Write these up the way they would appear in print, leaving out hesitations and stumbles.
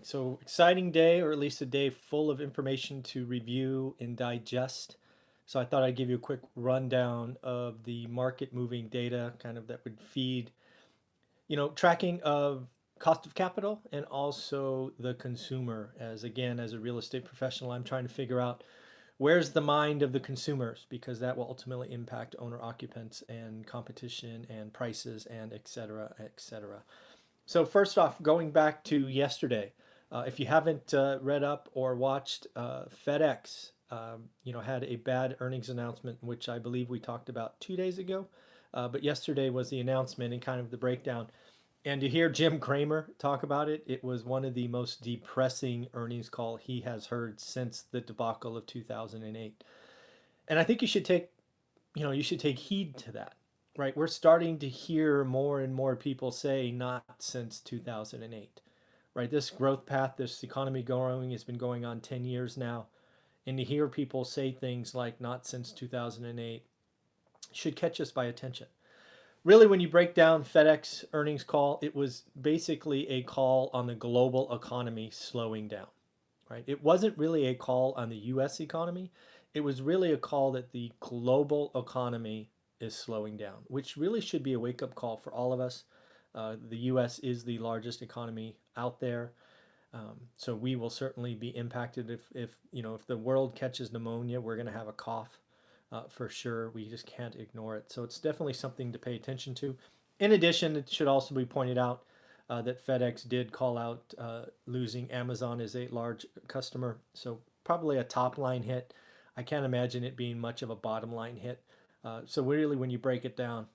So exciting day, or at least a day full of information to review and digest. So I thought I'd give you a quick rundown of the market moving data kind of that would feed, tracking of cost of capital and also the consumer. As again, as a real estate professional, I'm trying to figure out where's the mind of the consumers because that will ultimately impact owner occupants and competition and prices and et cetera, et cetera. So first off, going back to yesterday, if you haven't read up or watched, FedEx, had a bad earnings announcement, which I believe we talked about 2 days ago. But yesterday was the announcement and kind of the breakdown. And to hear Jim Cramer talk about it, it was one of the most depressing earnings call he has heard since the debacle of 2008. And I think you should take heed to that, right? We're starting to hear more and more people say not since 2008, right? This growth path, this economy growing has been going on 10 years now. And to hear people say things like not since 2008 should catch us by attention. Really, when you break down FedEx earnings call, it was basically a call on the global economy slowing down, right? It wasn't really a call on the US economy. It was really a call that the global economy is slowing down, which really should be a wake up call for all of us. The US is the largest economy out there. So we will certainly be impacted if the world catches pneumonia, we're going to have a cough for sure. We just can't ignore it. So it's definitely something to pay attention to. In addition, it should also be pointed out that FedEx did call out losing Amazon as a large customer. So probably a top line hit. I can't imagine it being much of a bottom line hit. So really, when you break it down,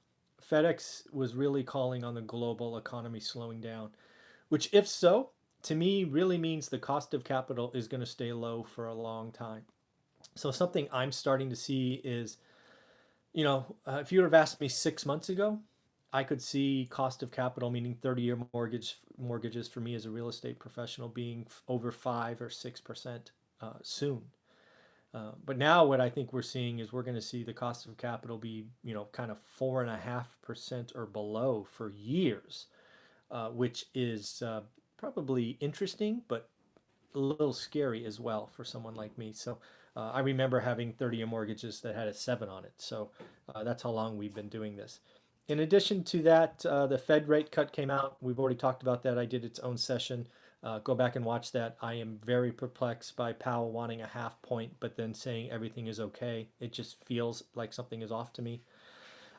FedEx was really calling on the global economy slowing down, which, if so, to me really means the cost of capital is going to stay low for a long time. So something I'm starting to see is, if you would have asked me 6 months ago, I could see cost of capital, meaning 30-year mortgages for me as a real estate professional, being over 5 or 6% soon. But now what I think we're seeing is we're going to see the cost of capital be, kind of 4.5% or below for years, which is probably interesting, but a little scary as well for someone like me. So I remember having 30-year mortgages that had a 7 on it. So that's how long we've been doing this. In addition to that, the Fed rate cut came out. We've already talked about that. I did its own session. Go back and watch that. I am very perplexed by Powell wanting a half point, but then saying everything is okay. It just feels like something is off to me.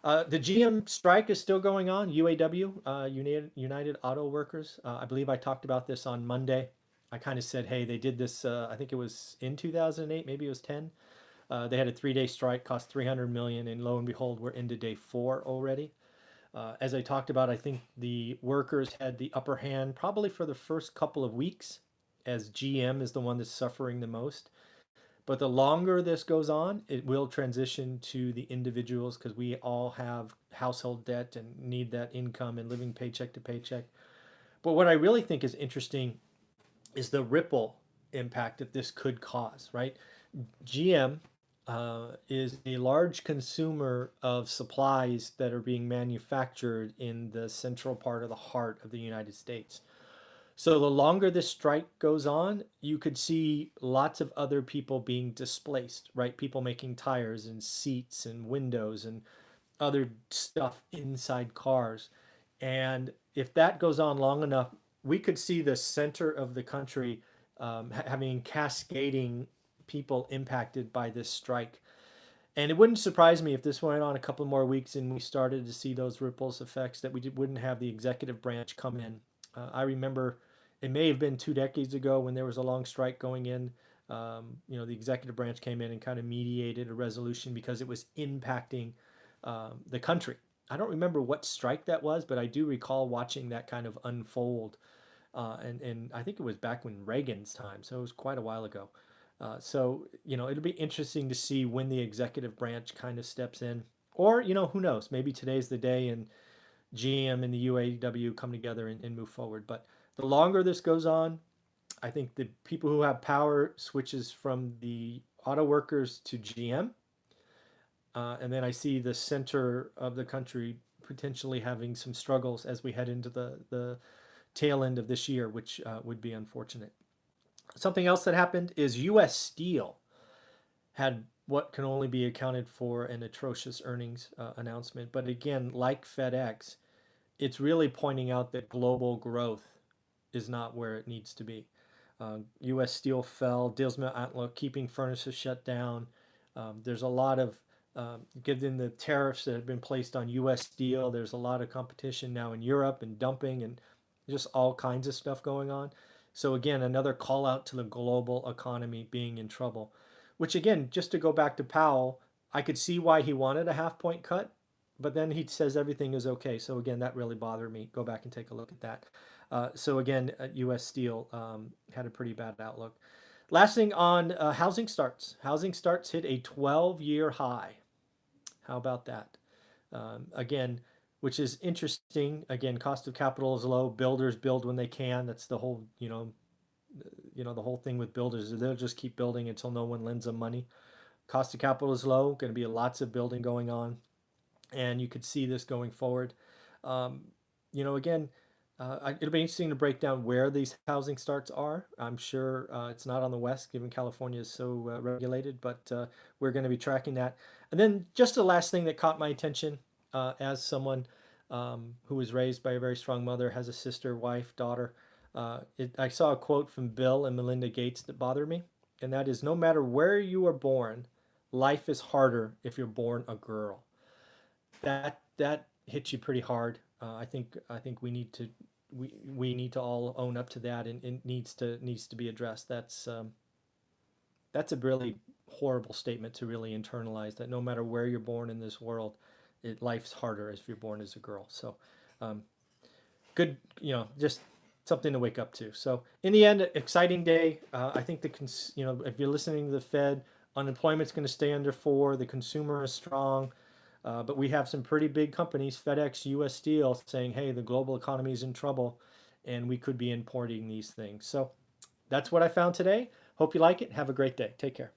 The GM strike is still going on. UAW, United Auto Workers. I believe I talked about this on Monday. I kind of said, hey, they did this. I think it was in 2008, maybe it was 10. They had a 3-day strike, cost 300 million, and lo and behold, we're into day 4 already. As I talked about, I think the workers had the upper hand probably for the first couple of weeks, as GM is the one that's suffering the most. But the longer this goes on, it will transition to the individuals because we all have household debt and need that income and living paycheck to paycheck. But what I really think is interesting is the ripple impact that this could cause, right? GM is a large consumer of supplies that are being manufactured in the central part of the heart of the United States. So the longer this strike goes on, you could see lots of other people being displaced, right? People making tires and seats and windows and other stuff inside cars. And if that goes on long enough, we could see the center of the country having cascading people impacted by this strike. And it wouldn't surprise me if this went on a couple more weeks and we started to see those ripples effects that wouldn't have the executive branch come in. I remember it may have been 2 decades ago when there was a long strike going in. The executive branch came in and kind of mediated a resolution because it was impacting the country. I don't remember what strike that was, but I do recall watching that kind of unfold. And I think it was back when Reagan's time, so it was quite a while ago. It'll be interesting to see when the executive branch kind of steps in. Or, who knows? Maybe today's the day and GM and the UAW come together and move forward. But the longer this goes on, I think the people who have power switches from the auto workers to GM. And then I see the center of the country potentially having some struggles as we head into the tail end of this year, which would be unfortunate. Something else that happened is U.S. Steel had what can only be accounted for an atrocious earnings announcement. But again, like FedEx, it's really pointing out that global growth is not where it needs to be. U.S. Steel fell, Deals Mill Outlook, keeping furnaces shut down. There's a lot of, given the tariffs that have been placed on U.S. Steel, there's a lot of competition now in Europe and dumping and just all kinds of stuff going on. So again, another call out to the global economy being in trouble, which again, just to go back to Powell, I could see why he wanted a half point cut, but then he says everything is okay. So again, that really bothered me. Go back and take a look at that. So again, U.S. Steel had a pretty bad outlook. Last thing on housing starts. Housing starts hit a 12-year high. How about that? Again, which is interesting. Again, cost of capital is low. Builders build when they can. That's the whole, the whole thing with builders is they'll just keep building until no one lends them money. Cost of capital is low. Going to be lots of building going on, and you could see this going forward. Um, again, it'll be interesting to break down where these housing starts are. I'm sure it's not on the West, given California is so regulated, but we're going to be tracking that. And then just the last thing that caught my attention as someone who was raised by a very strong mother, has a sister, wife, daughter. I saw a quote from Bill and Melinda Gates that bothered me, and that is, no matter where you are born, life is harder if you're born a girl. That hits you pretty hard. I think we need to all own up to that, and it needs to be addressed. That's a really horrible statement to really internalize. That no matter where you're born in this world, life's harder if you're born as a girl. So, um, good, just something to wake up to. So, in the end, exciting day. I think if you're listening to the Fed, unemployment's going to stay under 4. The consumer is strong. But we have some pretty big companies, FedEx, U.S. Steel, saying, hey, the global economy is in trouble and we could be importing these things. So that's what I found today. Hope you like it. Have a great day. Take care.